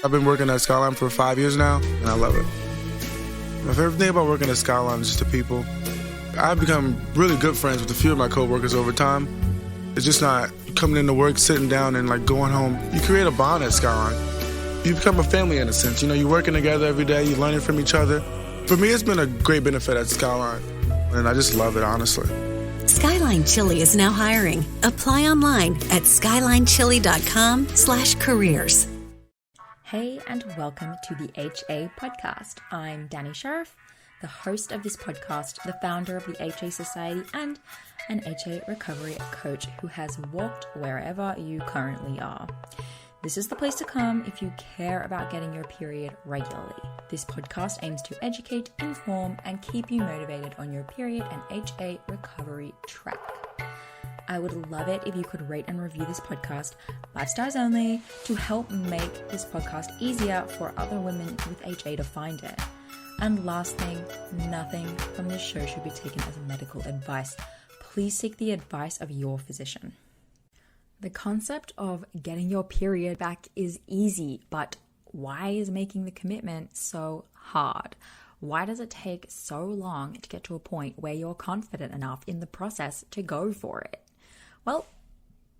I've been working at Skyline for 5 years now, and I love it. My favorite thing about working at Skyline is just the people. I've become really good friends with a few of my coworkers over time. It's just not coming into work, sitting down, and like going home. You create a bond at Skyline. You become a family in a sense. You know, you're working together every day, you're learning from each other. For me, it's been a great benefit at Skyline, and I just love it, honestly. Skyline Chili is now hiring. Apply online at skylinechili.com/careers. Hey, and welcome to the HA podcast. I'm Danny Sheriff, the host of this podcast, the founder of the HA Society, and an HA recovery coach who has walked wherever you currently are. This is the place to come if you care about getting your period regularly. This podcast aims to educate, inform, and keep you motivated on your period and HA recovery track. I would love it if you could rate and review this podcast, 5 stars only, to help make this podcast easier for other women with HA to find it. And last thing, nothing from this show should be taken as medical advice. Please seek the advice of your physician. The concept of getting your period back is easy, but why is making the commitment so hard? Why does it take so long to get to a point where you're confident enough in the process to go for it? Well,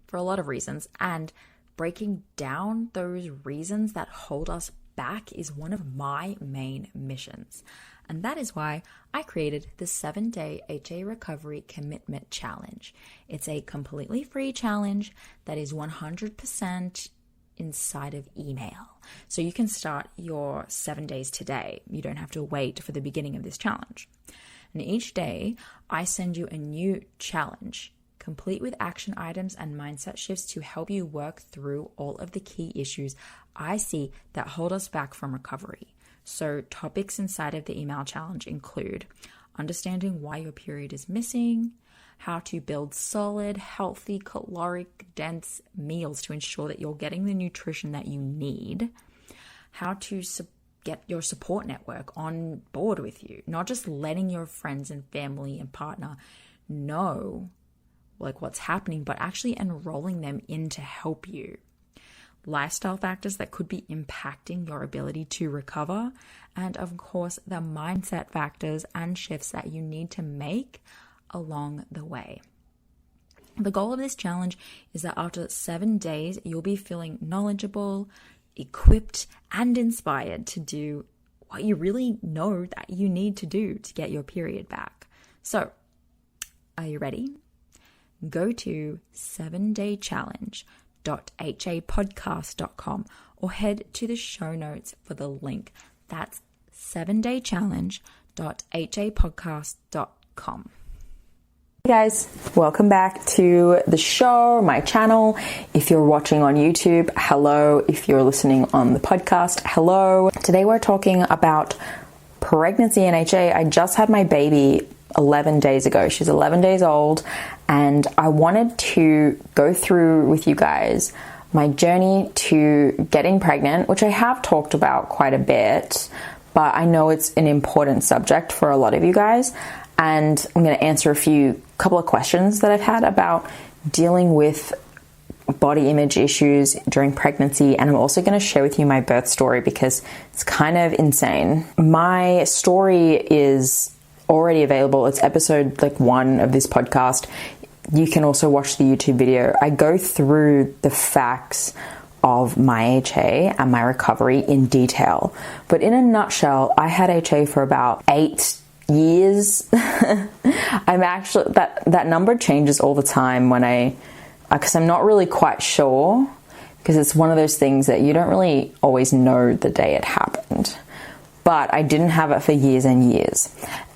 for a lot of reasons, and breaking down those reasons that hold us back is one of my main missions. And that is why I created the 7-day HA Recovery Commitment Challenge. It's a completely free challenge that is 100% inside of email. So you can start your 7 days today. You don't have to wait for the beginning of this challenge. And each day, I send you a new challenge, complete with action items and mindset shifts to help you work through all of the key issues I see that hold us back from recovery. So topics inside of the email challenge include understanding why your period is missing, how to build solid, healthy, caloric-dense meals to ensure that you're getting the nutrition that you need, how to get your support network on board with you, not just letting your friends and family and partner know like what's happening, but actually enrolling them in to help you. Lifestyle factors that could be impacting your ability to recover, and of course, the mindset factors and shifts that you need to make along the way. The goal of this challenge is that after 7 days, you'll be feeling knowledgeable, equipped, and inspired to do what you really know that you need to do to get your period back. So, are you ready? Go to 7daychallenge.hapodcast.com or head to the show notes for the link. That's 7daychallenge.hapodcast.com. Hey guys, welcome back to the show, my channel. If you're watching on YouTube, hello. If you're listening on the podcast, hello. Today we're talking about pregnancy and HA. I just had my baby 11 days ago. She's 11 days old, and I wanted to go through with you guys my journey to getting pregnant, which I have talked about quite a bit, but I know it's an important subject for a lot of you guys, and I'm going to answer a couple of questions that I've had about dealing with body image issues during pregnancy, and I'm also going to share with you my birth story because it's kind of insane. My story is already available. It's episode 1 of this podcast. You can also watch the YouTube video. I go through the facts of my HA and my recovery in detail. But in a nutshell, I had HA for about 8 years. I'm actually, that number changes all the time because I'm not really quite sure, because it's one of those things that you don't really always know the day it happened. But I didn't have it for years and years.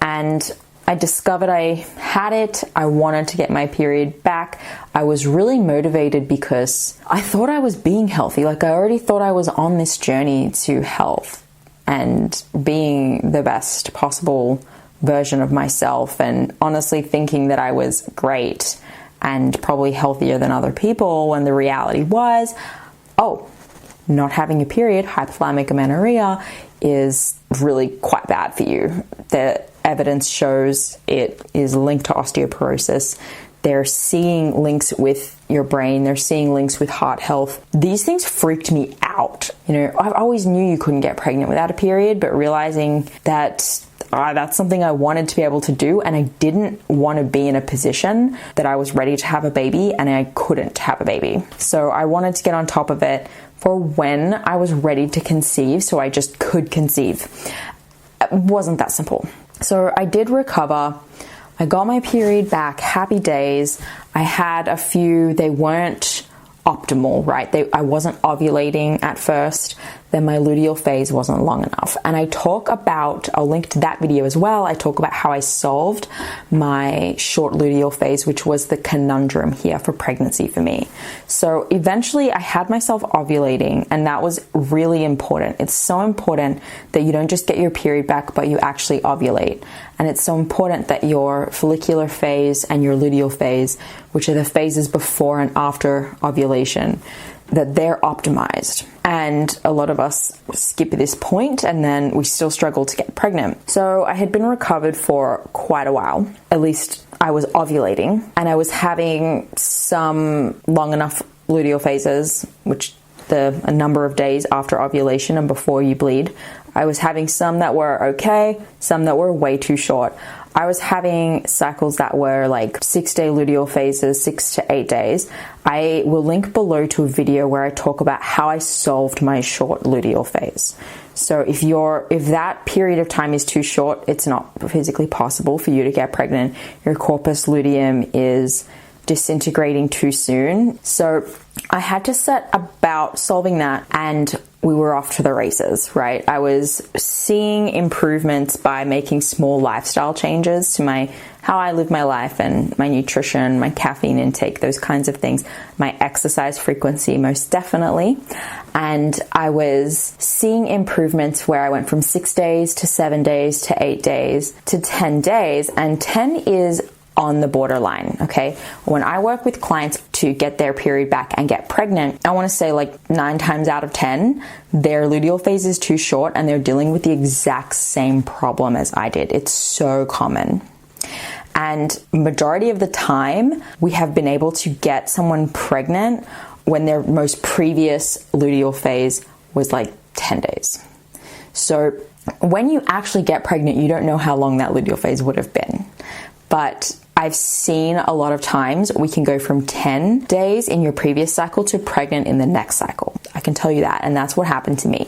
And I discovered I had it. I wanted to get my period back. I was really motivated because I thought I was being healthy. I already thought I was on this journey to health and being the best possible version of myself, and honestly thinking that I was great and probably healthier than other people, when the reality was, not having a period, hypothalamic amenorrhea, is really quite bad for you. The evidence shows it is linked to osteoporosis. They're seeing links with your brain. They're seeing links with heart health. These things freaked me out. I always knew you couldn't get pregnant without a period, but realizing that that's something I wanted to be able to do, and I didn't want to be in a position that I was ready to have a baby and I couldn't have a baby. So I wanted to get on top of it for when I was ready to conceive, so I just could conceive. It wasn't that simple. So I did recover. I got my period back, happy days. I had a few, they weren't optimal, right? I wasn't ovulating at first. Then my luteal phase wasn't long enough. And I'll link to that video as well. I talk about how I solved my short luteal phase, which was the conundrum here for pregnancy for me. So eventually I had myself ovulating, and that was really important. It's so important that you don't just get your period back, but you actually ovulate. And it's so important that your follicular phase and your luteal phase, which are the phases before and after ovulation, that they're optimized. And a lot of us skip this point and then we still struggle to get pregnant. So I had been recovered for quite a while. At least I was ovulating, and I was having some long enough luteal phases, which a number of days after ovulation and before you bleed. I was having some that were okay, some that were way too short. I was having cycles that were like 6-day luteal phases, 6 to 8 days. I will link below to a video where I talk about how I solved my short luteal phase. So if that period of time is too short, it's not physically possible for you to get pregnant. Your corpus luteum is disintegrating too soon. So I had to set about solving that, and we were off to the races, right? I was seeing improvements by making small lifestyle changes to how I live my life, and my nutrition, my caffeine intake, those kinds of things, my exercise frequency, most definitely. And I was seeing improvements where I went from 6 days to 7 days to 8 days to 10 days, and 10 is on the borderline, okay? When I work with clients to get their period back and get pregnant, I want to say like 9 times out of 10, their luteal phase is too short and they're dealing with the exact same problem as I did. It's so common. And majority of the time, we have been able to get someone pregnant when their most previous luteal phase was like 10 days. So when you actually get pregnant, you don't know how long that luteal phase would have been. But I've seen a lot of times we can go from 10 days in your previous cycle to pregnant in the next cycle. I can tell you that, and that's what happened to me.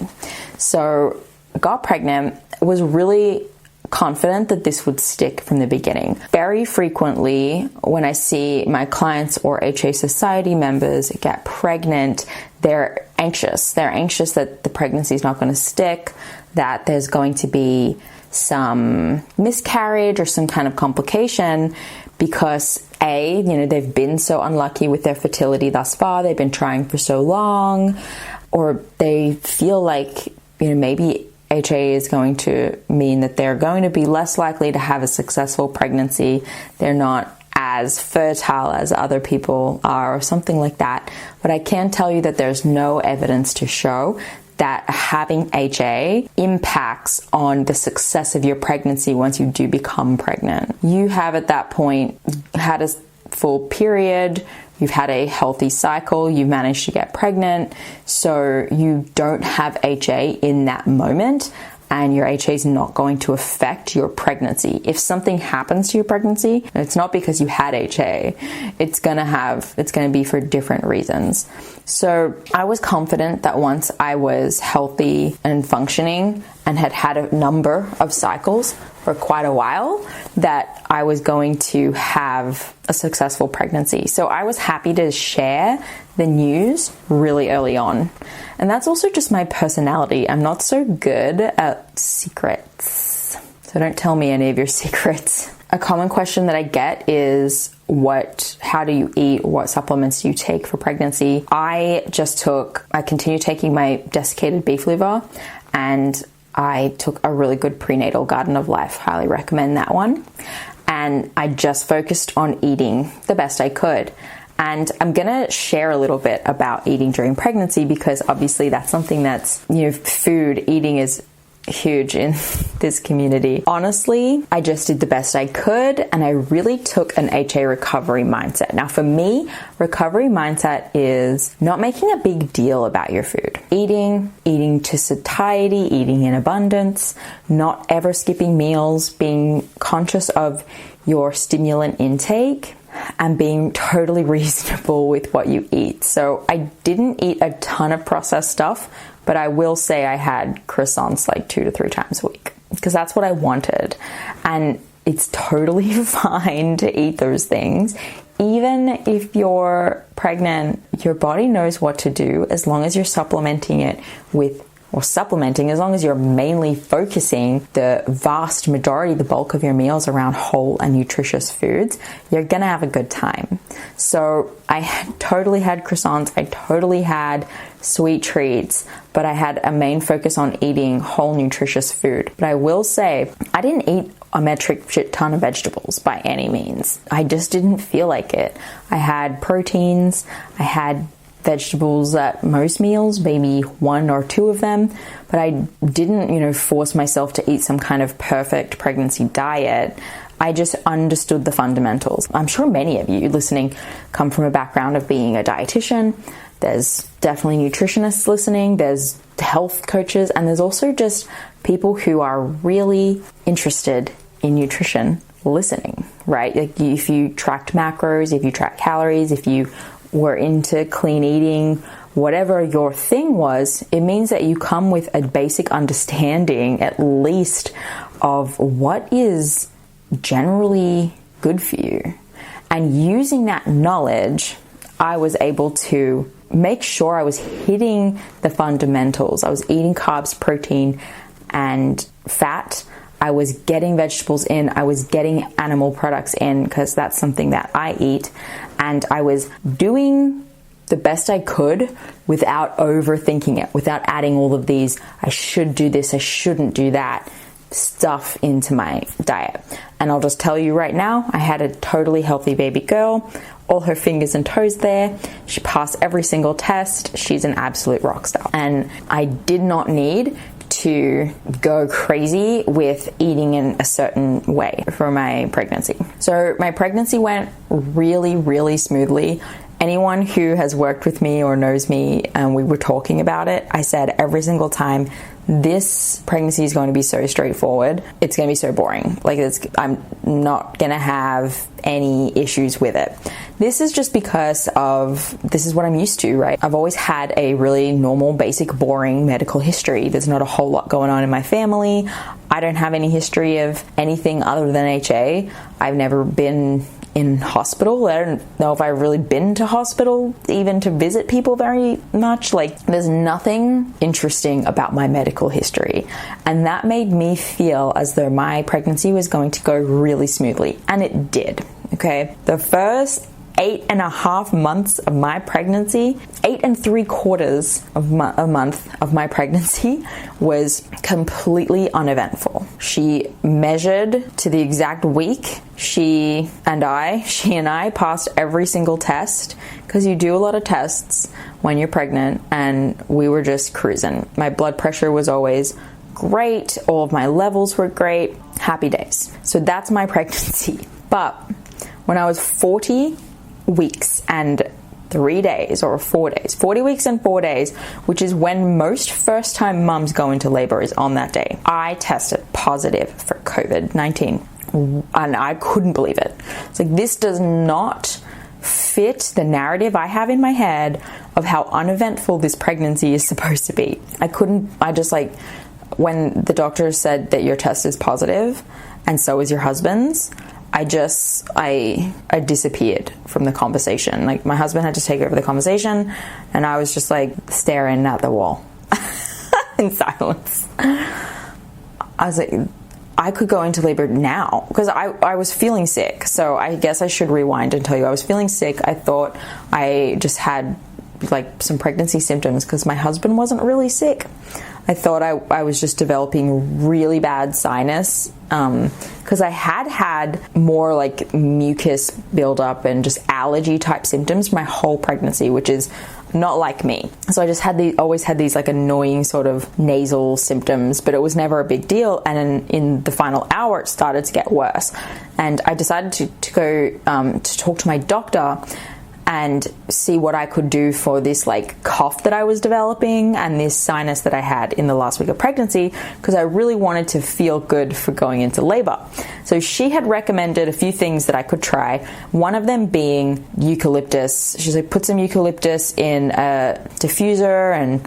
So got pregnant, was really confident that this would stick from the beginning. Very frequently when I see my clients or HA Society members get pregnant, they're anxious. They're anxious that the pregnancy is not going to stick, that there's going to be some miscarriage or some kind of complication because they've been so unlucky with their fertility thus far, they've been trying for so long, or they feel like maybe HA is going to mean that they're going to be less likely to have a successful pregnancy, they're not as fertile as other people are, or something like that. But I can tell you that there's no evidence to show that having HA impacts on the success of your pregnancy once you do become pregnant. You have at that point had a full period, you've had a healthy cycle, you've managed to get pregnant, so you don't have HA in that moment, and your HA is not going to affect your pregnancy. If something happens to your pregnancy, it's not because you had HA. It's gonna be for different reasons. So I was confident that once I was healthy and functioning and had a number of cycles for quite a while, that I was going to have a successful pregnancy. So I was happy to share the news really early on. And that's also just my personality. I'm not so good at secrets. So don't tell me any of your secrets. A common question that I get is, how do you eat? What supplements do you take for pregnancy? I continue taking my desiccated beef liver, and I took a really good prenatal Garden of Life. Highly recommend that one. And I just focused on eating the best I could. And I'm going to share a little bit about eating during pregnancy, because obviously that's something that's, eating is huge in this community. Honestly, I just did the best I could, and I really took an HA recovery mindset. Now, for me, recovery mindset is not making a big deal about your food. Eating to satiety, eating in abundance, not ever skipping meals, being conscious of your stimulant intake, and being totally reasonable with what you eat. So I didn't eat a ton of processed stuff, but I will say I had croissants like 2 to 3 times a week because that's what I wanted. And it's totally fine to eat those things. Even if you're pregnant, your body knows what to do as long as you're supplementing it with, or supplementing, as long as you're mainly focusing the vast majority, the bulk of your meals around whole and nutritious foods, you're gonna have a good time. So I totally had croissants, I totally had sweet treats, but I had a main focus on eating whole nutritious food. But I will say, I didn't eat a metric shit ton of vegetables by any means. I just didn't feel like it. I had proteins, I had vegetables at most meals, maybe 1 or 2 of them, but I didn't, force myself to eat some kind of perfect pregnancy diet. I just understood the fundamentals. I'm sure many of you listening come from a background of being a dietitian. There's definitely nutritionists listening, there's health coaches, and there's also just people who are really interested in nutrition listening, right? Like if you tracked macros, if you tracked calories, if you were into clean eating, whatever your thing was, it means that you come with a basic understanding, at least, of what is generally good for you. And using that knowledge, I was able to make sure I was hitting the fundamentals. I was eating carbs, protein, and fat. I was getting vegetables in, I was getting animal products in because that's something that I eat, and I was doing the best I could without overthinking it, without adding all of these, I should do this, I shouldn't do that stuff into my diet. And I'll just tell you right now, I had a totally healthy baby girl, all her fingers and toes there. She passed every single test. She's an absolute rock star. And I did not need to go crazy with eating in a certain way for my pregnancy. So my pregnancy went really, really smoothly. Anyone who has worked with me or knows me and we were talking about it, I said every single time, this pregnancy is going to be so straightforward. It's going to be so boring. I'm not going to have any issues with it. This is just because this is what I'm used to, right? I've always had a really normal, basic, boring medical history. There's not a whole lot going on in my family. I don't have any history of anything other than HA. I've never been in hospital. I don't know if I've really been to hospital even to visit people very much. There's nothing interesting about my medical history. And that made me feel as though my pregnancy was going to go really smoothly. And it did. Okay. The first 8.5 months of my pregnancy, 8 3/4 of a month of my pregnancy was completely uneventful. She measured to the exact week. She and I passed every single test because you do a lot of tests when you're pregnant, and we were just cruising. My blood pressure was always great. All of my levels were great. Happy days. So that's my pregnancy. But when I was 40 weeks and 3 days, or 4 days, 40 weeks and 4 days, which is when most first-time mums go into labor, is on that day, I tested positive for COVID-19. And I couldn't believe it. It's like, this does not fit the narrative I have in my head of how uneventful this pregnancy is supposed to be. When the doctor said that your test is positive and so is your husband's, I disappeared from the conversation. My husband had to take over the conversation, and I was just staring at the wall in silence. I was like, I could go into labor now because I was feeling sick. So I guess I should rewind and tell you I was feeling sick. I thought I just had some pregnancy symptoms because my husband wasn't really sick. I thought I was just developing really bad sinus because I had more mucus buildup and just allergy type symptoms my whole pregnancy, which is not like me. So I just always had these like annoying sort of nasal symptoms, but it was never a big deal. And in the final hour, it started to get worse. And I decided to go to talk to my doctor and see what I could do for this like cough that I was developing and this sinus that I had in the last week of pregnancy, because I really wanted to feel good for going into labor. So she had recommended a few things that I could try, one of them being eucalyptus. She's like, put some eucalyptus in a diffuser and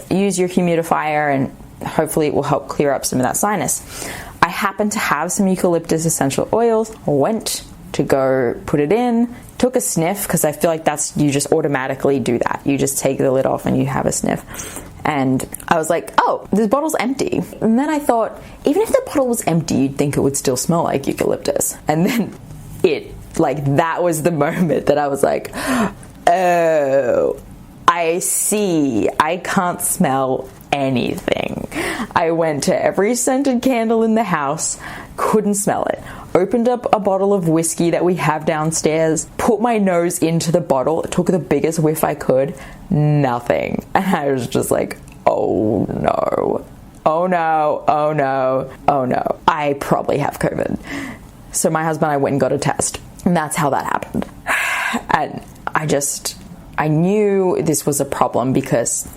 use your humidifier and hopefully it will help clear up some of that sinus. I happened to have some eucalyptus essential oils, went to go put it in, took a sniff, because I feel like you just automatically do that. You just take the lid off and you have a sniff. And I was like, oh, this bottle's empty. And then I thought, even if the bottle was empty, you'd think it would still smell like eucalyptus. And then that was the moment that I was like, oh, I see. I can't smell anything. I went to every scented candle in the house, couldn't smell it. Opened up a bottle of whiskey that we have downstairs, put my nose into the bottle, took the biggest whiff I could, nothing. And I was just like, oh no, oh no, oh no, oh no. I probably have COVID. So my husband and I went and got a test. And that's how that happened. And I knew this was a problem because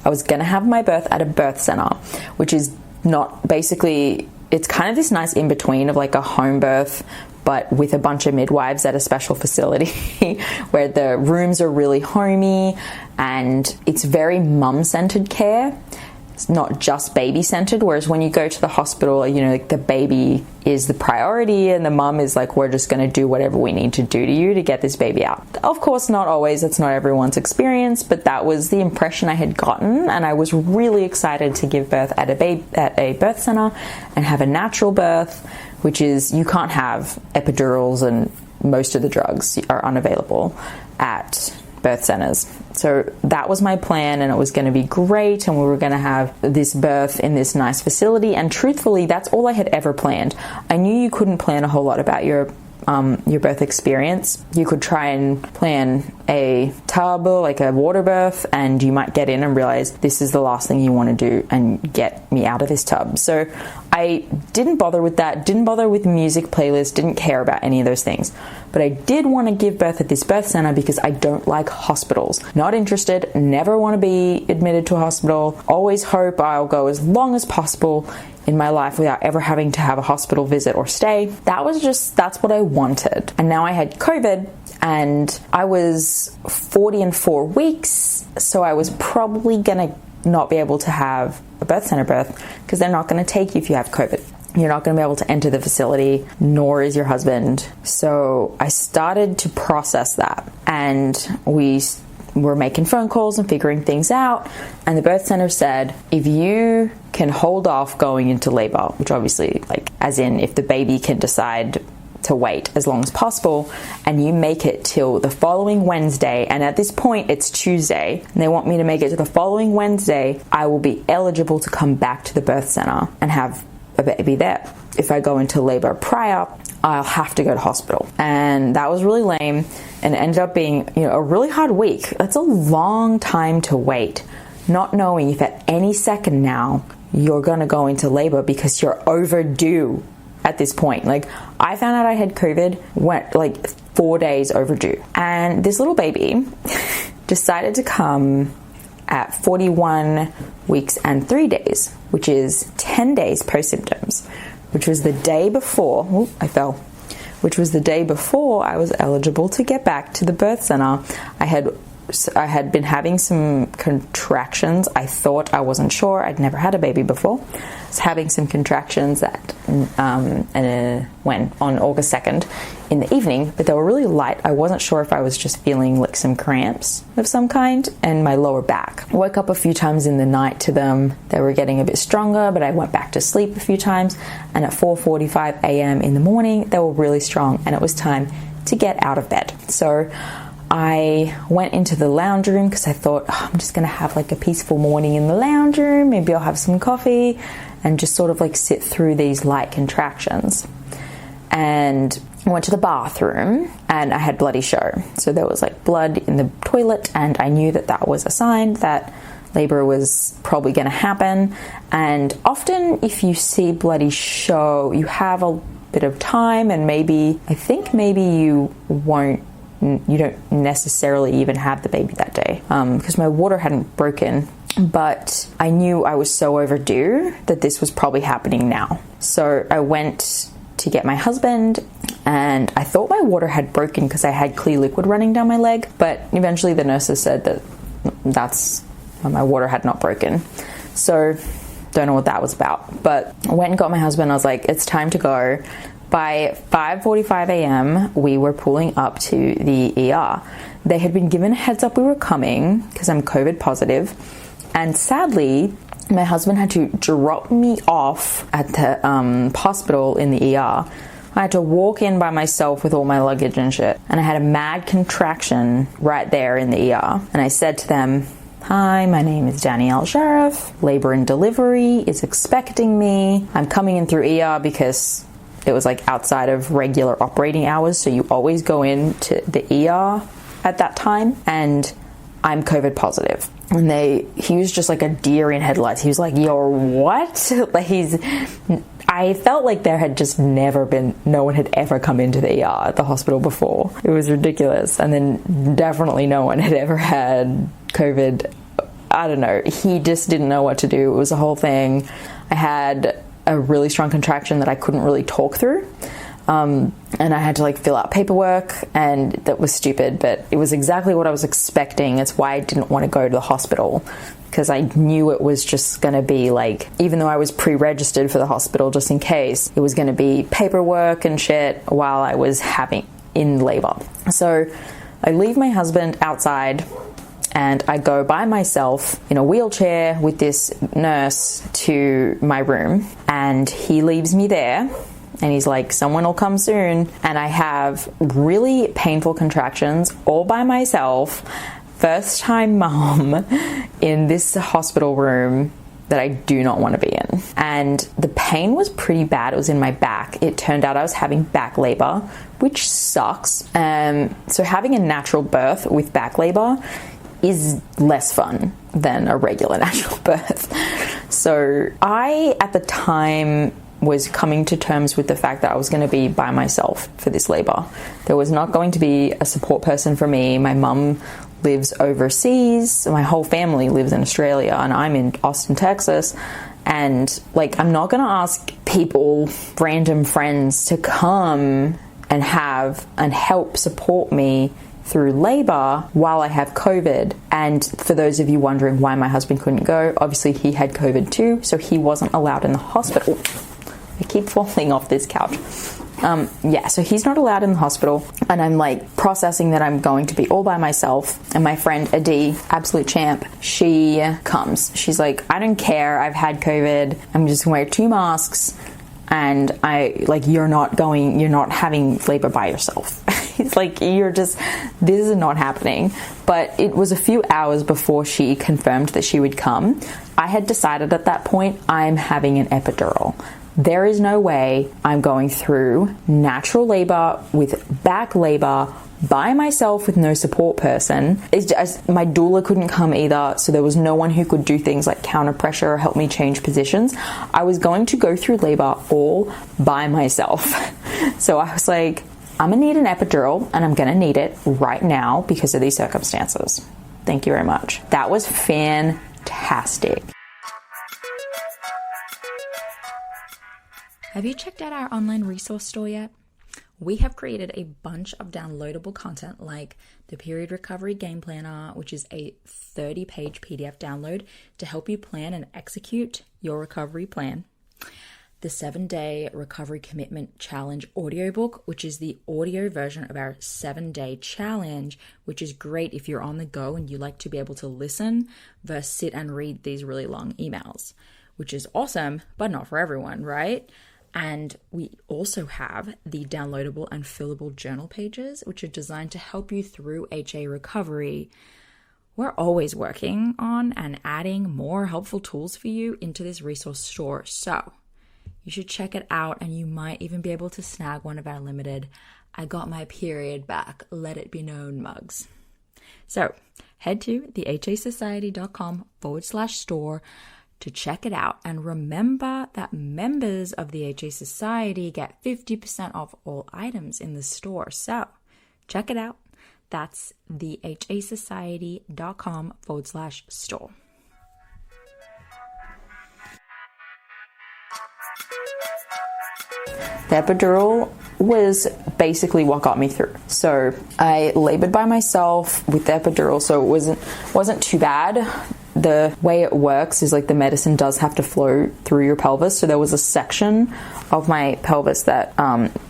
I was going to have my birth at a birth center, which is not basically, it's kind of this nice in between of like a home birth, but with a bunch of midwives at a special facility where the rooms are really homey and it's very mum-centered care. It's not just baby-centered, whereas when you go to the hospital, like the baby is the priority and the mum is like, we're just going to do whatever we need to do to you to get this baby out. Of course, not always. That's not everyone's experience, but that was the impression I had gotten, and I was really excited to give birth at a birth center and have a natural birth, which is, you can't have epidurals and most of the drugs are unavailable at birth centers. So that was my plan, and it was going to be great, and we were going to have this birth in this nice facility. And truthfully, that's all I had ever planned. I knew you couldn't plan a whole lot about your birth experience. You could try and plan a tub, like a water birth, and you might get in and realize this is the last thing you want to do and get me out of this tub. So I didn't bother with that, didn't bother with music playlists, didn't care about any of those things. But I did want to give birth at this birth center because I don't like hospitals. Not interested, never want to be admitted to a hospital, always hope I'll go as long as possible in my life without ever having to have a hospital visit or stay. That's what I wanted. And now I had COVID and I was 40 and 4 weeks, so I was probably gonna not be able to have a birth center birth because they're not gonna take you if you have COVID. You're not going to be able to enter the facility, nor is your husband. So I started to process that, and we were making phone calls and figuring things out. And the birth center said, if you can hold off going into labor, which obviously, like, as in if the baby can decide to wait as long as possible, and you make it till the following Wednesday, and at this point it's Tuesday, and they want me to make it to the following Wednesday, I will be eligible to come back to the birth center and have a baby there. If I go into labor prior, I'll have to go to hospital. And that was really lame, and it ended up being, a really hard week. That's a long time to wait, not knowing if at any second now you're going to go into labor because you're overdue at this point. Like, I found out I had COVID, went like 4 days overdue. And this little baby decided to come at 41 weeks and 3 days, which is 10 days post-symptoms, which was the day before, which was the day before I was eligible to get back to the birth center. I had been having some contractions. I wasn't sure. I'd never had a baby before. I was having some contractions when on August 2nd in the evening, but they were really light. I wasn't sure if I was just feeling like some cramps of some kind in my lower back. I woke up a few times in the night to them. They were getting a bit stronger, but I went back to sleep a few times, and at 4:45 a.m. in the morning, they were really strong, and it was time to get out of bed. So I went into the lounge room because I thought, I'm just going to have like a peaceful morning in the lounge room. Maybe I'll have some coffee and just sort of like sit through these light contractions. And I went to the bathroom and I had bloody show. So there was like blood in the toilet, and I knew that that was a sign that labor was probably going to happen. And often if you see bloody show, you have a bit of time, and I think maybe you don't necessarily even have the baby that day, because my water hadn't broken, but I knew I was so overdue that this was probably happening now. So I went to get my husband, and I thought my water had broken because I had clear liquid running down my leg, but eventually the nurses said that my water had not broken. So don't know what that was about, but I went and got my husband. I was like, it's time to go. By 5:45 a.m. we were pulling up to the ER. They had been given a heads up we were coming because I'm COVID positive, and sadly my husband had to drop me off at the hospital in the ER. I had to walk in by myself with all my luggage and shit, and I had a mad contraction right there in the ER. And I said to them, "Hi, my name is Davis-Sheriff. Labor and delivery is expecting me. I'm coming in through ER because it was like outside of regular operating hours, so you always go into the ER at that time, and I'm COVID positive." And he was just like a deer in headlights. He was like, "You're what?" I felt like there had just no one had ever come into the ER at the hospital before. It was ridiculous. And then definitely no one had ever had COVID. I don't know. He just didn't know what to do. It was a whole thing. I had a really strong contraction that I couldn't really talk through. And I had to like fill out paperwork, and that was stupid, but it was exactly what I was expecting. It's why I didn't want to go to the hospital, because I knew it was just going to be like, even though I was pre-registered for the hospital just in case, it was going to be paperwork and shit while I was in labor. So I leave my husband outside, and I go by myself in a wheelchair with this nurse to my room, and he leaves me there. And he's like, "Someone will come soon." And I have really painful contractions all by myself. First time mom in this hospital room that I do not want to be in. And the pain was pretty bad. It was in my back. It turned out I was having back labor, which sucks. So having a natural birth with back labor is less fun than a regular natural birth. So I, at the time, was coming to terms with the fact that I was going to be by myself for this labor. There was not going to be a support person for me. My mum lives overseas. My whole family lives in Australia, and I'm in Austin, Texas. And like, I'm not going to ask people, random friends, to come and help support me through labor while I have COVID. And for those of you wondering why my husband couldn't go, obviously he had COVID too, so he wasn't allowed in the hospital. I keep falling off this couch. So he's not allowed in the hospital, and I'm like processing that I'm going to be all by myself. And my friend Adi, absolute champ, she comes. She's like, "I don't care, I've had COVID, I'm just gonna wear 2 masks, and you're not having labor by yourself." It's like, this is not happening. But it was a few hours before she confirmed that she would come. I had decided at that point, I'm having an epidural. There is no way I'm going through natural labor with back labor by myself with no support person. My doula couldn't come either, so there was no one who could do things like counter pressure or help me change positions. I was going to go through labor all by myself. So I was like, I'm gonna need an epidural, and I'm gonna need it right now because of these circumstances. Thank you very much. That was fantastic. Have you checked out our online resource store yet? We have created a bunch of downloadable content like the Period Recovery Game Planner, which is a 30-page PDF download to help you plan and execute your recovery plan. The 7-Day Recovery Commitment Challenge audiobook, which is the audio version of our 7-day challenge, which is great if you're on the go and you like to be able to listen versus sit and read these really long emails, which is awesome, but not for everyone, right? And we also have the downloadable and fillable journal pages, which are designed to help you through HA recovery. We're always working on and adding more helpful tools for you into this resource store. So You should check it out, and you might even be able to snag one of our limited I got my period back, let it be known mugs. So head to thehasociety.com/store to check it out. And remember that members of the HA Society get 50% off all items in the store. So check it out. That's thehasociety.com/store. The epidural was basically what got me through. So I labored by myself with the epidural, so it wasn't too bad. The way it works is like the medicine does have to flow through your pelvis. So there was a section of my pelvis that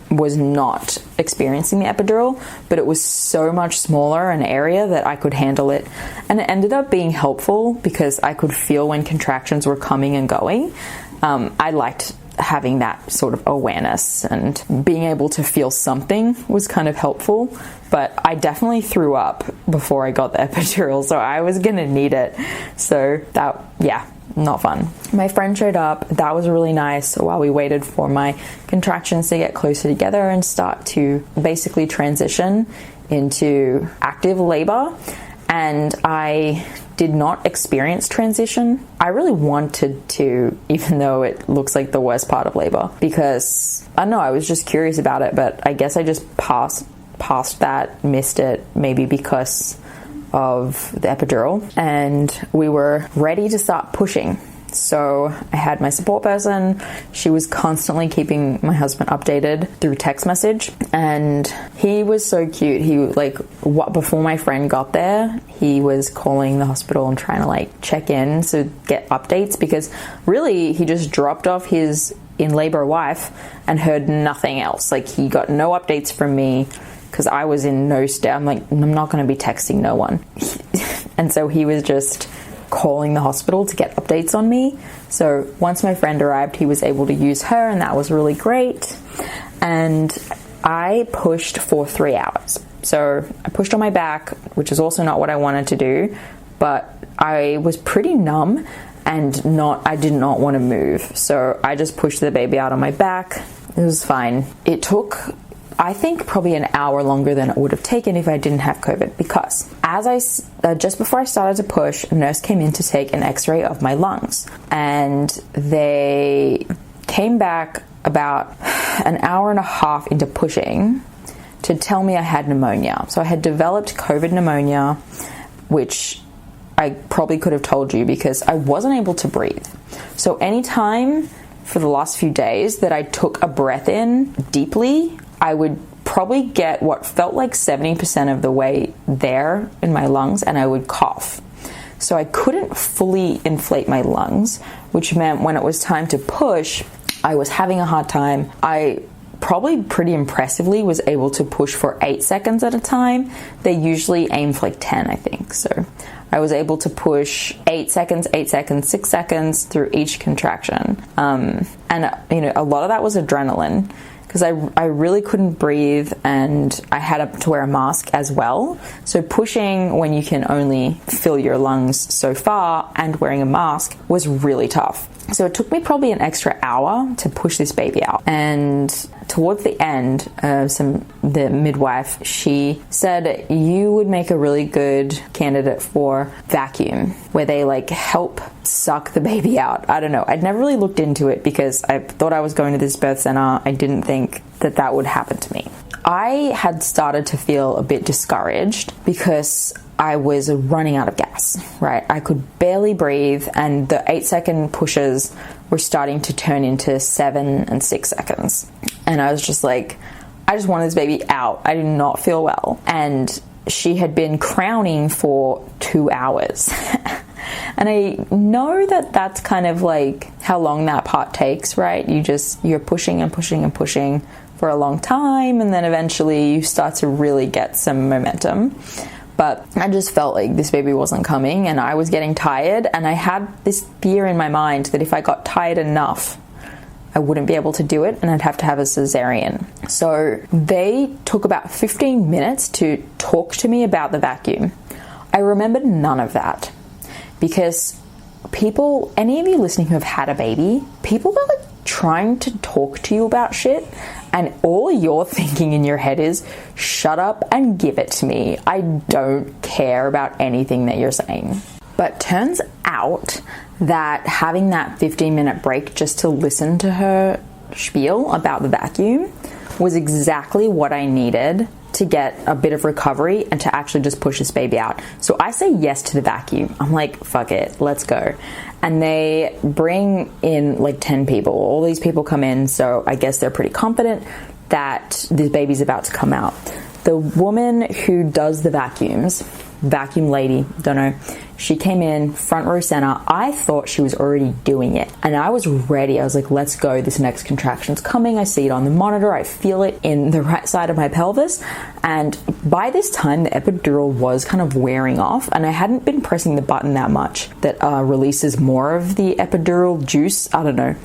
was not experiencing the epidural, but it was so much smaller an area that I could handle it. And it ended up being helpful because I could feel when contractions were coming and going. I liked having that sort of awareness, and being able to feel something was kind of helpful. But I definitely threw up before I got the epidural, so I was gonna need it. So that, yeah, not fun. My friend showed up. That was really nice while we waited for my contractions to get closer together and start to basically transition into active labor. And I did not experience transition. I really wanted to, even though it looks like the worst part of labor, because I don't know, I was just curious about it, but I guess I just passed that, missed it, maybe because of the epidural. And we were ready to start pushing. So I had my support person. She was constantly keeping my husband updated through text message, and he was so cute. He before my friend got there, he was calling the hospital and trying to check in to get updates, because really he just dropped off his in labor wife and heard nothing else. He got no updates from me because I was in no state. I'm not going to be texting no one. And so he was just calling the hospital to get updates on me. So once my friend arrived, he was able to use her, and that was really great. And I pushed for 3 hours. So I pushed on my back, which is also not what I wanted to do, but I was pretty numb and I did not want to move. So I just pushed the baby out on my back. It was fine. It took, I think, probably an hour longer than it would have taken if I didn't have COVID, because just before I started to push, a nurse came in to take an x-ray of my lungs, and they came back about an hour and a half into pushing to tell me I had pneumonia. So I had developed COVID pneumonia, which I probably could have told you because I wasn't able to breathe. So anytime for the last few days that I took a breath in deeply, I would probably get what felt like 70% of the way there in my lungs, and I would cough. So I couldn't fully inflate my lungs, which meant when it was time to push, I was having a hard time. I probably pretty impressively was able to push for 8 seconds at a time. They usually aim for 10, I think. So I was able to push 8 seconds, 8 seconds, 6 seconds through each contraction. And a lot of that was adrenaline, because I really couldn't breathe, and I had to wear a mask as well. So pushing when you can only fill your lungs so far and wearing a mask was really tough. So it took me probably an extra hour to push this baby out. And towards the end, the midwife, she said, you would make a really good candidate for vacuum, where they help suck the baby out. I don't know. I'd never really looked into it because I thought I was going to this birth center. I didn't think that would happen to me. I had started to feel a bit discouraged because I was running out of gas, right? I could barely breathe, and the 8-second pushes were starting to turn into 7 and 6 seconds. And I was just I just wanted this baby out. I did not feel well. And she had been crowning for 2 hours. And I know that that's kind of how long that part takes, right? You're pushing and pushing and pushing for a long time, and then eventually you start to really get some momentum. But I just felt like this baby wasn't coming, and I was getting tired, and I had this fear in my mind that if I got tired enough, I wouldn't be able to do it, and I'd have to have a cesarean. So they took about 15 minutes to talk to me about the vacuum. I remembered none of that, because any of you listening who have had a baby, people are trying to talk to you about shit, and all you're thinking in your head is, shut up and give it to me. I don't care about anything that you're saying. But turns out that having that 15-minute break just to listen to her spiel about the vacuum was exactly what I needed to get a bit of recovery and to actually just push this baby out. So I say yes to the vacuum. I'm like, fuck it, let's go. And they bring in like 10 people. All these people come in, so I guess they're pretty confident that this baby's about to come out. The woman who does the vacuums, vacuum lady, don't know, she came in front row center. I thought she was already doing it, and I was ready. I was like, let's go, this next contraction's coming. I see it on the monitor, I feel it in the right side of my pelvis, and by this time the epidural was kind of wearing off, and I hadn't been pressing the button that much that releases more of the epidural juice, I don't know,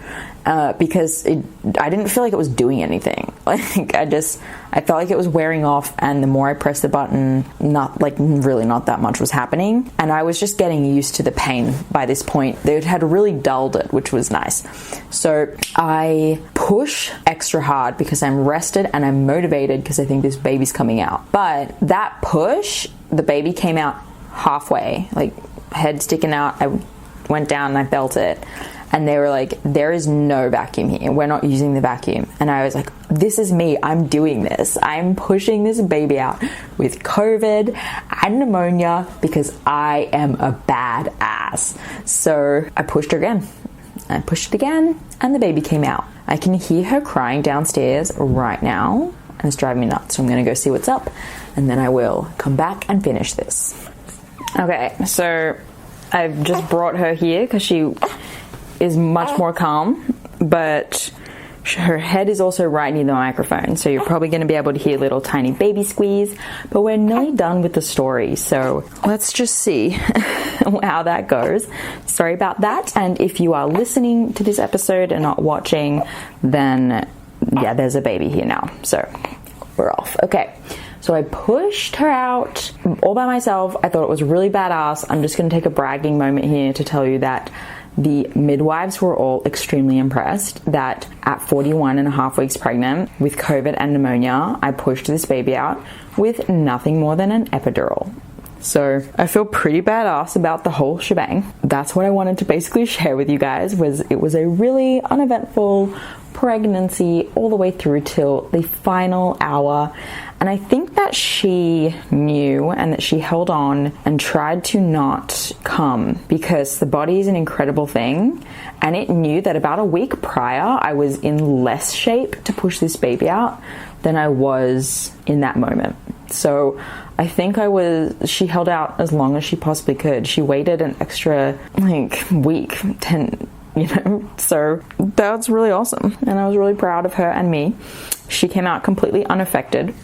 because I didn't feel like it was doing anything. Like I felt like it was wearing off, and the more I pressed the button, not that much was happening, and I was just getting used to the pain by this point. They had really dulled it, which was nice. So I push extra hard because I'm rested and I'm motivated because I think this baby's coming out. But that push, the baby came out halfway, like head sticking out. I went down and I felt it. And they were like, there is no vacuum here. We're not using the vacuum. And I was like, this is me. I'm doing this. I'm pushing this baby out with COVID and pneumonia because I am a badass. So I pushed her again. I pushed it again, and the baby came out. I can hear her crying downstairs right now, and it's driving me nuts. So I'm going to go see what's up, and then I will come back and finish this. Okay, so I've just brought her here because she is much more calm, but her head is also right near the microphone, so you're probably going to be able to hear little tiny baby squeeze. But we're nearly done with the story, so let's just see how that goes. Sorry about that, and if you are listening to this episode and not watching, then yeah, there's a baby here now, so we're off. Okay, so I pushed her out all by myself. I thought it was really badass. I'm just going to take a bragging moment here to tell you that the midwives were all extremely impressed that at 41 and a half weeks pregnant with COVID and pneumonia, I pushed this baby out with nothing more than an epidural. So I feel pretty badass about the whole shebang. That's what I wanted to basically share with you guys. It was a really uneventful pregnancy all the way through till the final hour. And I think that she knew and that she held on and tried to not come because the body is an incredible thing. And it knew that about a week prior, I was in less shape to push this baby out than I was in that moment. So I think she held out as long as she possibly could. She waited an extra week, 10, so that's really awesome. And I was really proud of her and me. She came out completely unaffected.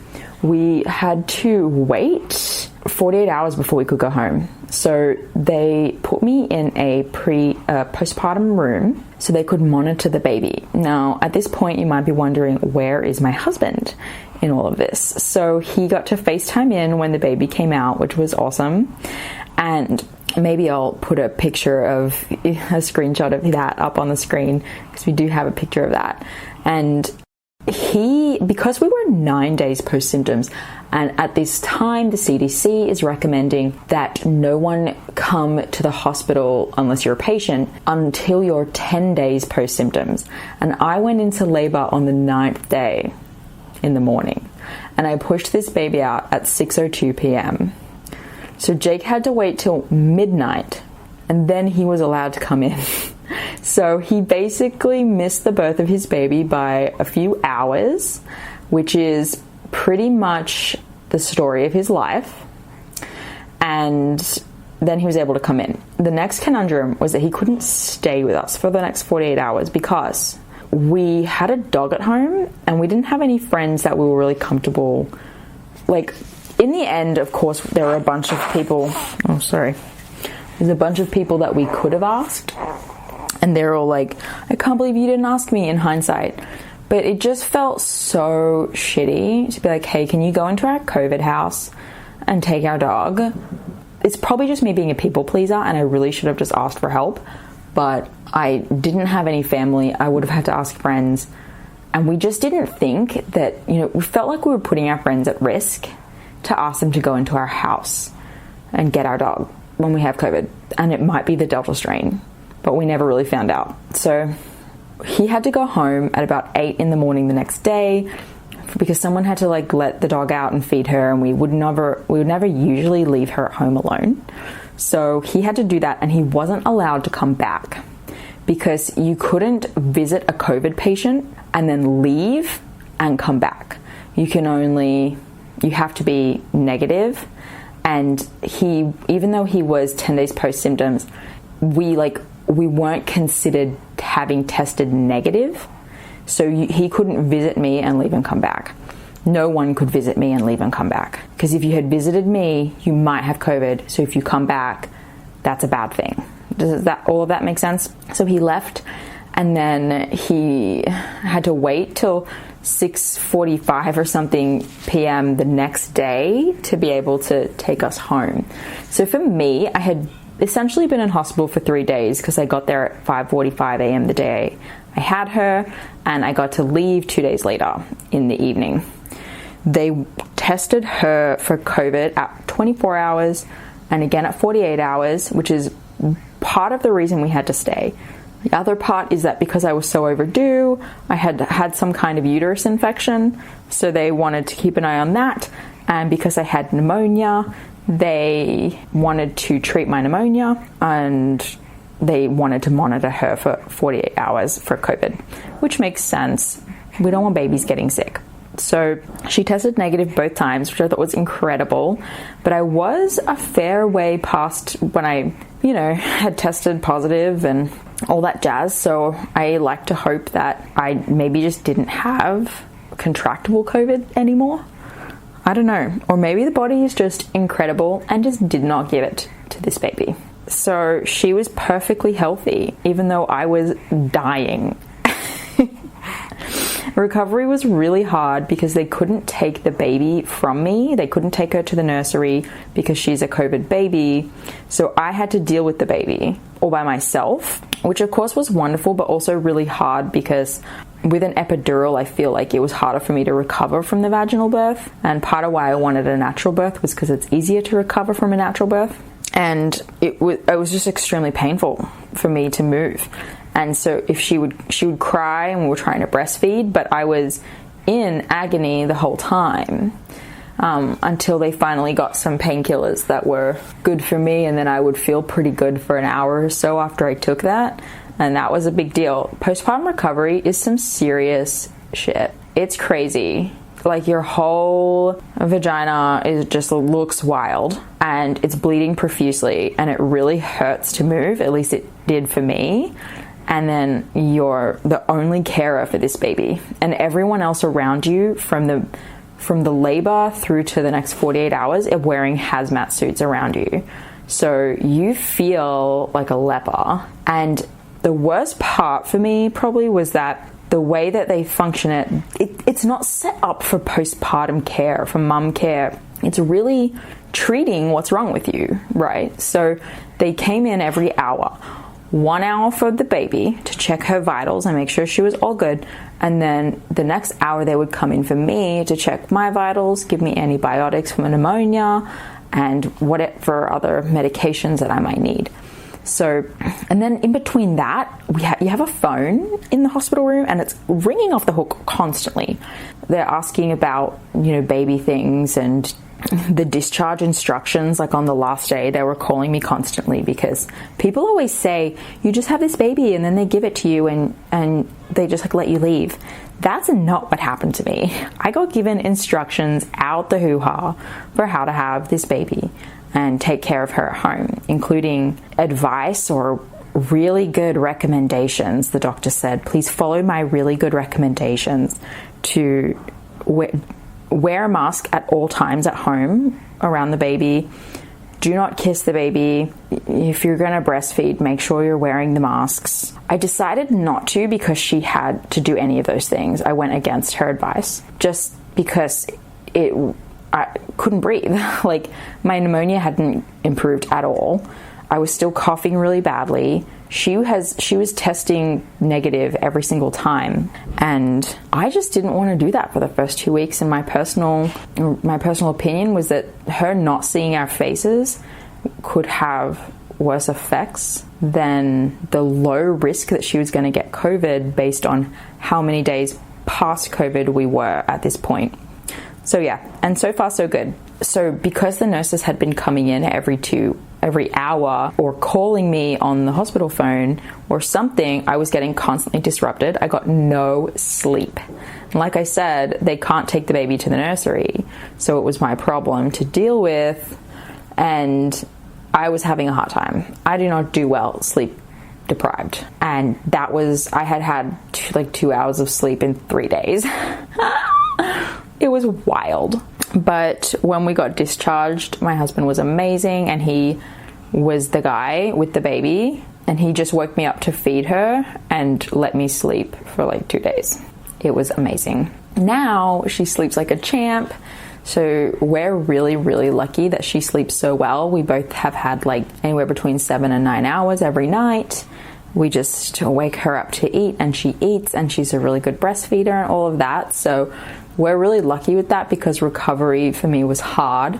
We had to wait 48 hours before we could go home. So they put me in a postpartum room so they could monitor the baby. Now, at this point, you might be wondering, where is my husband in all of this? So he got to FaceTime in when the baby came out, which was awesome. And maybe I'll put a picture of a screenshot of that up on the screen because we do have a picture of that. And because we were 9 days post symptoms, and at this time the CDC is recommending that no one come to the hospital unless you're a patient until you're 10 days post symptoms. And I went into labor on the 9th day in the morning, and I pushed this baby out at 6:02 p.m. So Jake had to wait till midnight, and then he was allowed to come in. So he basically missed the birth of his baby by a few hours, which is pretty much the story of his life. And then he was able to come in. The next conundrum was that he couldn't stay with us for the next 48 hours because we had a dog at home and we didn't have any friends that we were really comfortable. In the end, of course, there were a bunch of people. There's a bunch of people that we could have asked. And they're all like, I can't believe you didn't ask me in hindsight. But it just felt so shitty to be like, hey, can you go into our COVID house and take our dog? It's probably just me being a people pleaser and I really should have just asked for help. but I didn't have any family. I would have had to ask friends. And we just didn't think that, we felt like we were putting our friends at risk to ask them to go into our house and get our dog when we have COVID. And it might be the Delta strain, but we never really found out. So he had to go home at about 8 in the morning the next day because someone had to let the dog out and feed her, and we would never usually leave her at home alone. So he had to do that, and he wasn't allowed to come back because you couldn't visit a COVID patient and then leave and come back. You have to be negative. And even though he was 10 days post symptoms, we weren't considered having tested negative. So he couldn't visit me and leave and come back. No one could visit me and leave and come back. Because if you had visited me, you might have COVID. So if you come back, that's a bad thing. Does all of that make sense? So he left, and then he had to wait till 6:45 or something p.m. the next day to be able to take us home. So for me, I had essentially been in hospital for 3 days because I got there at 5:45 a.m. the day I had her, and I got to leave 2 days later in the evening. They tested her for COVID at 24 hours and again at 48 hours, which is part of the reason we had to stay. The other part is that because I was so overdue, I had some kind of uterus infection, so they wanted to keep an eye on that. And because I had pneumonia, they wanted to treat my pneumonia, and they wanted to monitor her for 48 hours for COVID, which makes sense. We don't want babies getting sick. So she tested negative both times, which I thought was incredible. But I was a fair way past when I, had tested positive and all that jazz. So I like to hope that I maybe just didn't have contractable COVID anymore. I don't know. Or maybe the body is just incredible and just did not give it to this baby. So she was perfectly healthy, even though I was dying. Recovery was really hard because they couldn't take the baby from me. They couldn't take her to the nursery because she's a COVID baby. So I had to deal with the baby all by myself, which of course was wonderful, but also really hard because with an epidural, I feel like it was harder for me to recover from the vaginal birth. And part of why I wanted a natural birth was because it's easier to recover from a natural birth. And it was just extremely painful for me to move. And so if she would cry, and we were trying to breastfeed, but I was in agony the whole time until they finally got some painkillers that were good for me, and then I would feel pretty good for an hour or so after I took that, and that was a big deal. Postpartum recovery is some serious shit. It's crazy. Your whole vagina just looks wild, and it's bleeding profusely, and it really hurts to move. At least it did for me. And then you're the only carer for this baby, and everyone else around you from the labor through to the next 48 hours are wearing hazmat suits around you. So you feel like a leper. And the worst part for me probably was that the way that they function it's not set up for postpartum care, for mum care. It's really treating what's wrong with you, right? So they came in every hour. 1 hour for the baby to check her vitals and make sure she was all good. And then the next hour they would come in for me to check my vitals, give me antibiotics for pneumonia and whatever other medications that I might need. So, and then in between that, you have a phone in the hospital room and it's ringing off the hook constantly. They're asking about, baby things and the discharge instructions. On the last day, they were calling me constantly because people always say, you just have this baby and then they give it to you and they just let you leave. That's not what happened to me. I got given instructions out the hoo-ha for how to have this baby and take care of her at home, including advice or really good recommendations. The doctor said, please follow my really good recommendations to wear a mask at all times at home around the baby. Do not kiss the baby. If you're going to breastfeed, make sure you're wearing the masks. I decided not to because she had to do any of those things. I went against her advice just because I couldn't breathe. My pneumonia hadn't improved at all. I was still coughing really badly. She was testing negative every single time, and I just didn't want to do that for the first 2 weeks. And my personal opinion was that her not seeing our faces could have worse effects than the low risk that she was going to get COVID based on how many days past COVID we were at this point. So yeah, and so far so good. So because the nurses had been coming in every hour or calling me on the hospital phone or something, I was getting constantly disrupted. I got no sleep. And like I said, they can't take the baby to the nursery, so it was my problem to deal with, and I was having a hard time. I do not do well sleep deprived, and that was, I had 2 hours of sleep in 3 days. It was wild. But when we got discharged, my husband was amazing, and he was the guy with the baby, and he just woke me up to feed her and let me sleep for 2 days. It was amazing. Now she sleeps like a champ. So we're really, really lucky that she sleeps so well. We both have had anywhere between 7 and 9 hours every night. We just wake her up to eat, and she eats, and she's a really good breastfeeder and all of that. So we're really lucky with that, because recovery for me was hard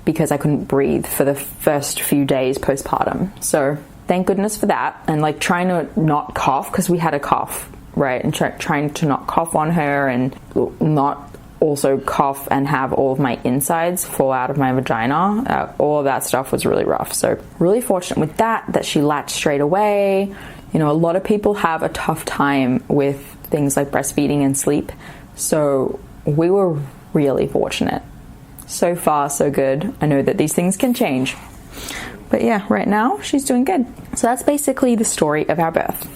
because I couldn't breathe for the first few days postpartum. So thank goodness for that. And trying to not cough, because we had a cough, right? And trying to not cough on her and not also cough and have all of my insides fall out of my vagina. All of that stuff was really rough. So really fortunate with that she latched straight away. A lot of people have a tough time with things like breastfeeding and sleep. So we were really fortunate. So far, so good. I know that these things can change. But yeah, right now she's doing good. So that's basically the story of our birth.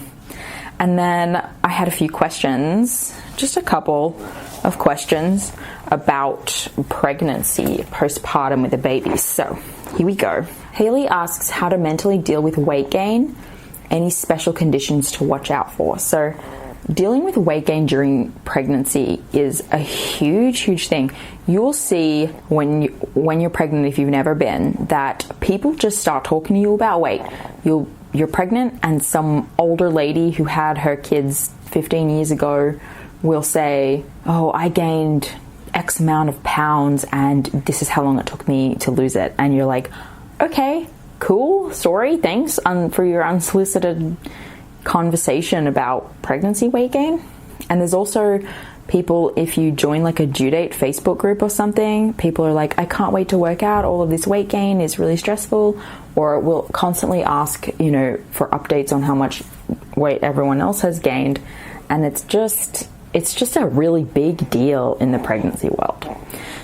And then I had a few questions, just a couple of questions about pregnancy, postpartum with a baby. So here we go. Haley asks how to mentally deal with weight gain, any special conditions to watch out for. So dealing with weight gain during pregnancy is a huge, huge thing. You'll see when you're pregnant, if you've never been, that people just start talking to you about weight. You're pregnant, and some older lady who had her kids 15 years ago will say, oh, I gained X amount of pounds and this is how long it took me to lose it. And you're like, okay, cool, sorry, thanks for your unsolicited conversation about pregnancy weight gain. And there's also people, if you join a due date Facebook group or something, people are like, I can't wait to work out, all of this weight gain is really stressful, or will constantly ask, for updates on how much weight everyone else has gained. And it's just a really big deal in the pregnancy world.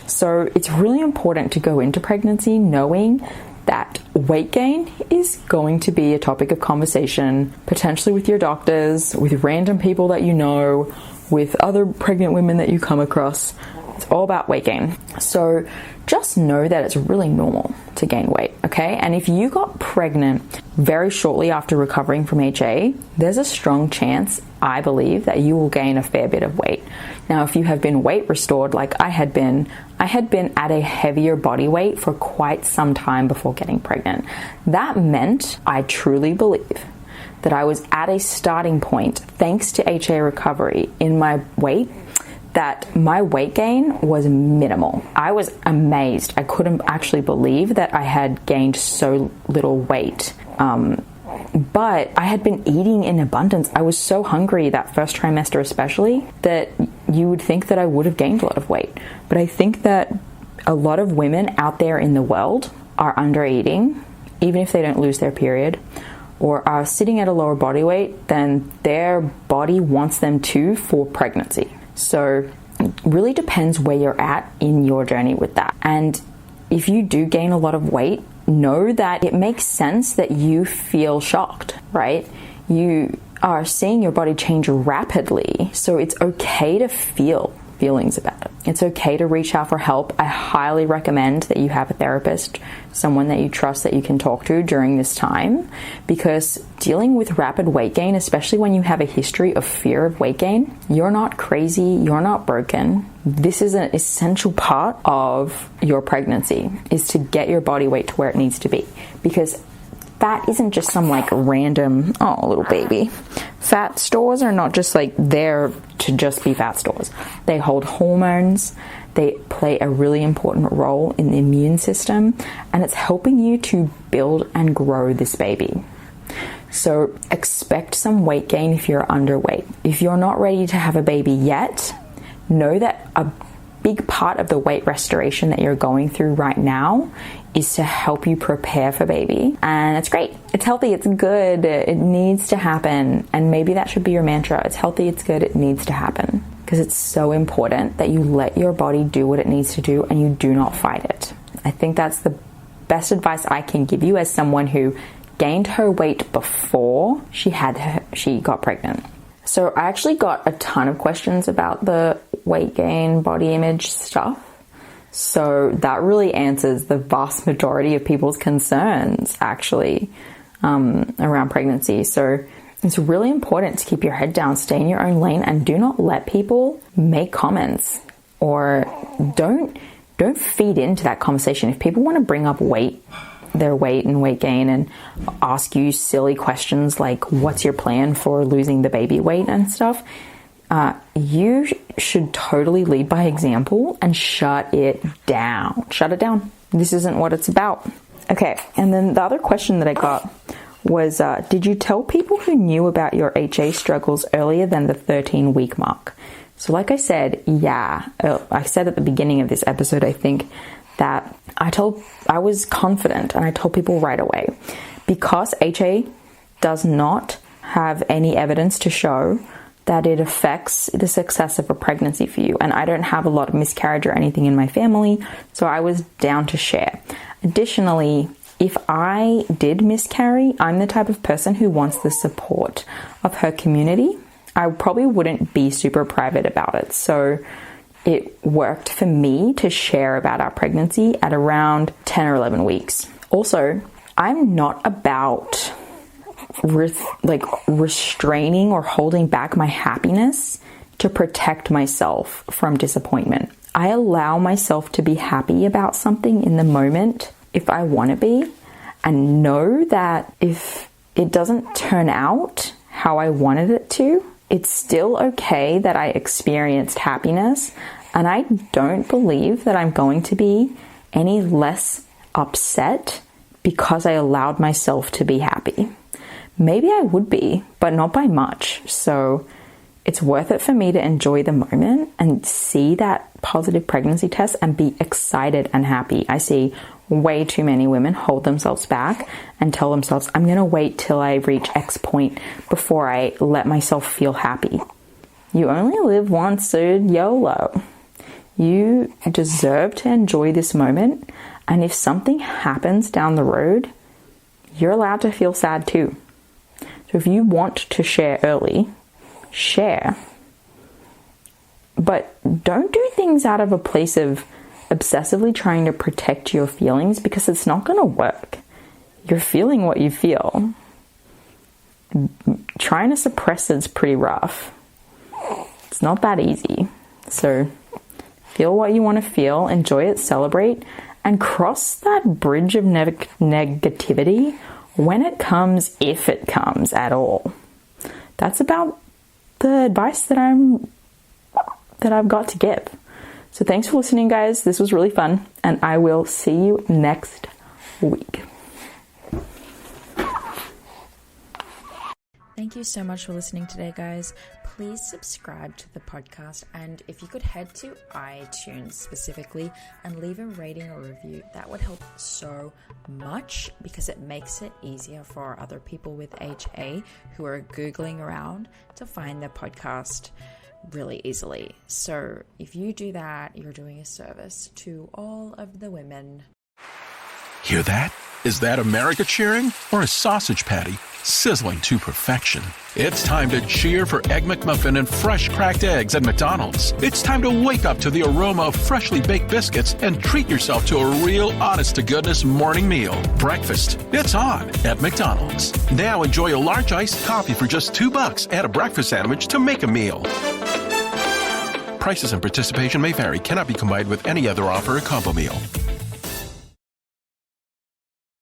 So it's really important to go into pregnancy knowing that weight gain is going to be a topic of conversation, potentially with your doctors, with random people that you know, with other pregnant women that you come across. It's all about weight gain. So just know that it's really normal to gain weight, okay? And if you got pregnant very shortly after recovering from HA, there's a strong chance, I believe, that you will gain a fair bit of weight. Now, if you have been weight restored like I had been at a heavier body weight for quite some time before getting pregnant. That meant, I truly believe, that I was at a starting point, thanks to HA recovery, in my weight, that my weight gain was minimal. I was amazed. I couldn't actually believe that I had gained so little weight. But I had been eating in abundance. I was so hungry that first trimester especially, that you would think that I would have gained a lot of weight. But I think that a lot of women out there in the world are under eating, even if they don't lose their period, or are sitting at a lower body weight than their body wants them to for pregnancy. So it really depends where you're at in your journey with that. And if you do gain a lot of weight, know that it makes sense that you feel shocked, right? You are seeing your body change rapidly, so it's okay to feel feelings about it. It's okay to reach out for help. I highly recommend that you have a therapist, someone that you trust that you can talk to during this time, because dealing with rapid weight gain, especially when you have a history of fear of weight gain, you're not crazy, you're not broken. This is an essential part of your pregnancy, is to get your body weight to where it needs to be. Because fat isn't just some like random, oh, little baby. Fat stores are not just like there to just be fat stores. They hold hormones. They play a really important role in the immune system, and it's helping you to build and grow this baby. So expect some weight gain if you're underweight. If you're not ready to have a baby yet, know that a big part of the weight restoration that you're going through right now is to help you prepare for baby. And it's great. It's healthy. It's good. It needs to happen. And maybe that should be your mantra. It's healthy. It's good. It needs to happen. Because it's so important that you let your body do what it needs to do and you do not fight it. I think that's the best advice I can give you as someone who gained her weight before she got pregnant. So I actually got a ton of questions about the weight gain, body image stuff. So that really answers the vast majority of people's concerns actually around pregnancy. So it's really important to keep your head down, stay in your own lane, and do not let people make comments, or don't feed into that conversation. If people want to bring up their weight and weight gain and ask you silly questions like what's your plan for losing the baby weight and stuff, you should totally lead by example and shut it down. Shut it down. This isn't what it's about. Okay, and then the other question that I got was, did you tell people who knew about your HA struggles earlier than the 13-week mark? So like I said, yeah, I said at the beginning of this episode, I think, that I was confident and I told people right away. Because HA does not have any evidence to show that it affects the success of a pregnancy for you. And I don't have a lot of miscarriage or anything in my family, so I was down to share. Additionally, if I did miscarry, I'm the type of person who wants the support of her community. I probably wouldn't be super private about it. So it worked for me to share about our pregnancy at around 10 or 11 weeks. Also, I'm not about restraining or holding back my happiness to protect myself from disappointment. I allow myself to be happy about something in the moment if I want to be, and know that if it doesn't turn out how I wanted it to, it's still okay that I experienced happiness, and I don't believe that I'm going to be any less upset because I allowed myself to be happy. Maybe I would be, but not by much. So it's worth it for me to enjoy the moment and see that positive pregnancy test and be excited and happy. I see way too many women hold themselves back and tell themselves, I'm going to wait till I reach X point before I let myself feel happy. You only live once, so YOLO. You deserve to enjoy this moment. And if something happens down the road, you're allowed to feel sad too. So if you want to share early, share. But don't do things out of a place of obsessively trying to protect your feelings, because it's not going to work. You're feeling what you feel. Trying to suppress it's pretty rough. It's not that easy. So feel what you want to feel, enjoy it, celebrate, and cross that bridge of negativity when it comes, if it comes at all. That's about the advice that I've got to give. So thanks for listening, guys. This was really fun, and I will see you next week. Thank you so much for listening today, guys. Please subscribe to the podcast, and if you could head to iTunes specifically and leave a rating or review, that would help so much, because it makes it easier for other people with HA who are Googling around to find the podcast really easily. So if you do that, you're doing a service to all of the women. Hear that? Is that America cheering or a sausage patty sizzling to perfection? It's time to cheer for Egg McMuffin and fresh cracked eggs at McDonald's. It's time to wake up to the aroma of freshly baked biscuits and treat yourself to a real honest-to-goodness morning meal. Breakfast, it's on at McDonald's. Now enjoy a large iced coffee for just $2. Add a breakfast sandwich to make a meal. Prices and participation may vary. Cannot be combined with any other offer or combo meal.